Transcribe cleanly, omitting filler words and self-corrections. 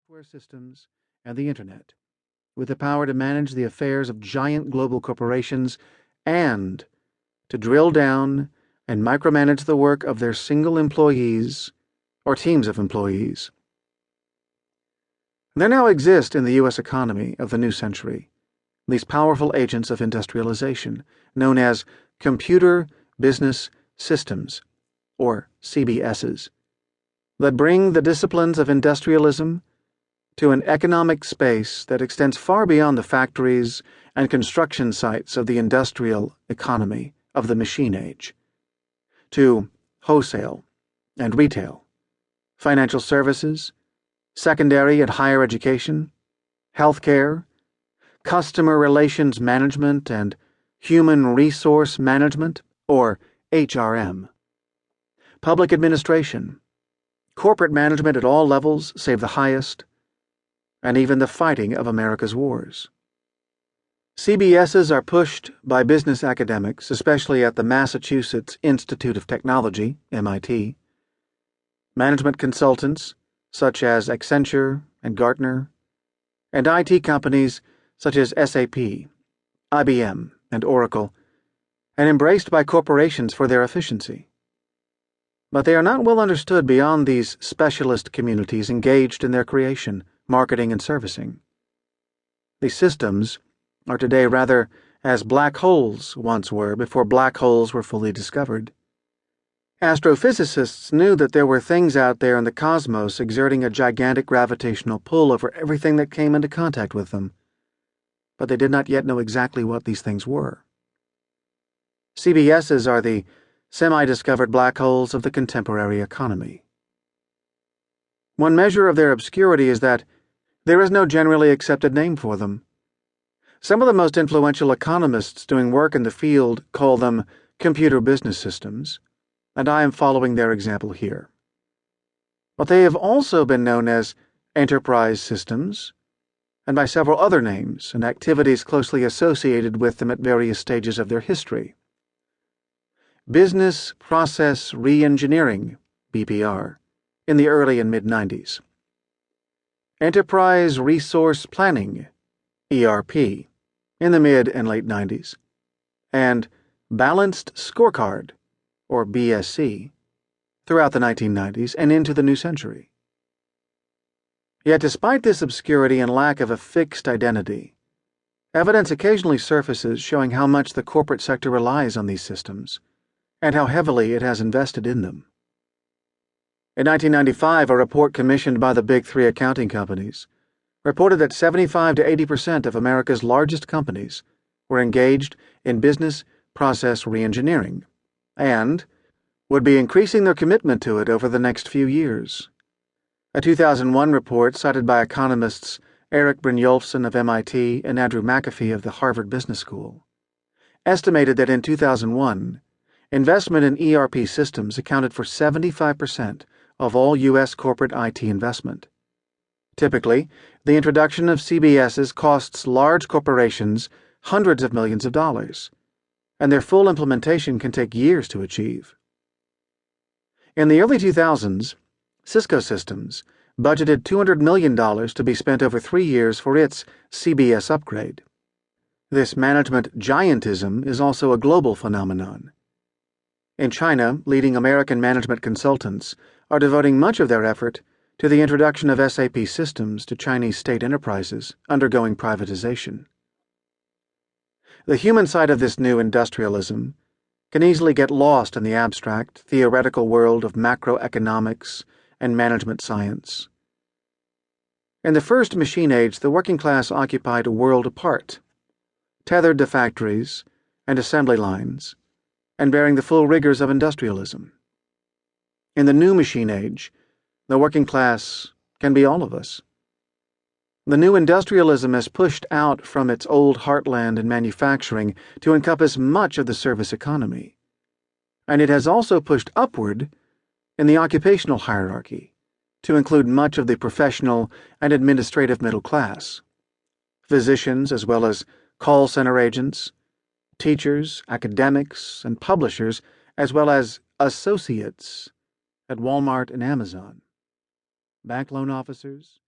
software systems, and the Internet, with the power to manage the affairs of giant global corporations and to drill down and micromanage the work of their single employees or teams of employees. There now exist in the U.S. economy of the new century these powerful agents of industrialization, known as computer business systems, or CBSs, that bring the disciplines of industrialism to an economic space that extends far beyond the factories and construction sites of the industrial economy of the machine age, to wholesale and retail, financial services, secondary and higher education, healthcare, customer relations management, and human resource management, or HRM, public administration, corporate management at all levels save the highest, and even the fighting of America's wars. CBSs are pushed by business academics, especially at the Massachusetts Institute of Technology, MIT, management consultants such as Accenture and Gartner, and IT companies such as SAP, IBM, and Oracle, and embraced by corporations for their efficiency. But they are not well understood beyond these specialist communities engaged in their creation, marketing, and servicing. These systems are today rather as black holes once were before black holes were fully discovered. Astrophysicists knew that there were things out there in the cosmos exerting a gigantic gravitational pull over everything that came into contact with them, but they did not yet know exactly what these things were. CBSs are the semi-discovered black holes of the contemporary economy. One measure of their obscurity is that there is no generally accepted name for them. Some of the most influential economists doing work in the field call them computer business systems, and I am following their example here. But they have also been known as enterprise systems, and by several other names and activities closely associated with them at various stages of their history. Business Process Reengineering, BPR, in the early and mid-90s. Enterprise Resource Planning, ERP, in the mid and late 90s. And Balanced Scorecard, or BSC, throughout the 1990s and into the new century. Yet despite this obscurity and lack of a fixed identity, evidence occasionally surfaces showing how much the corporate sector relies on these systems, and how heavily it has invested in them. In 1995, a report commissioned by the Big Three accounting companies reported that 75 to 80% of America's largest companies were engaged in business process reengineering, and would be increasing their commitment to it over the next few years. A 2001 report cited by economists Eric Brynjolfsson of MIT and Andrew McAfee of the Harvard Business School estimated that in 2001, investment in ERP systems accounted for 75% of all U.S. corporate IT investment. Typically, the introduction of CBSs costs large corporations hundreds of millions of dollars, and their full implementation can take years to achieve. In the early 2000s, Cisco Systems budgeted $200 million to be spent over 3 years for its CBS upgrade. This management giantism is also a global phenomenon. In China, leading American management consultants are devoting much of their effort to the introduction of SAP systems to Chinese state enterprises undergoing privatization. The human side of this new industrialism can easily get lost in the abstract, theoretical world of macroeconomics and management science. In the first machine age, the working class occupied a world apart, tethered to factories and assembly lines, and bearing the full rigors of industrialism. In the new machine age, the working class can be all of us. The new industrialism has pushed out from its old heartland in manufacturing to encompass much of the service economy, and it has also pushed upward in the occupational hierarchy to include much of the professional and administrative middle class, physicians as well as call center agents, teachers, academics, and publishers, as well as associates at Walmart and Amazon, bank loan officers,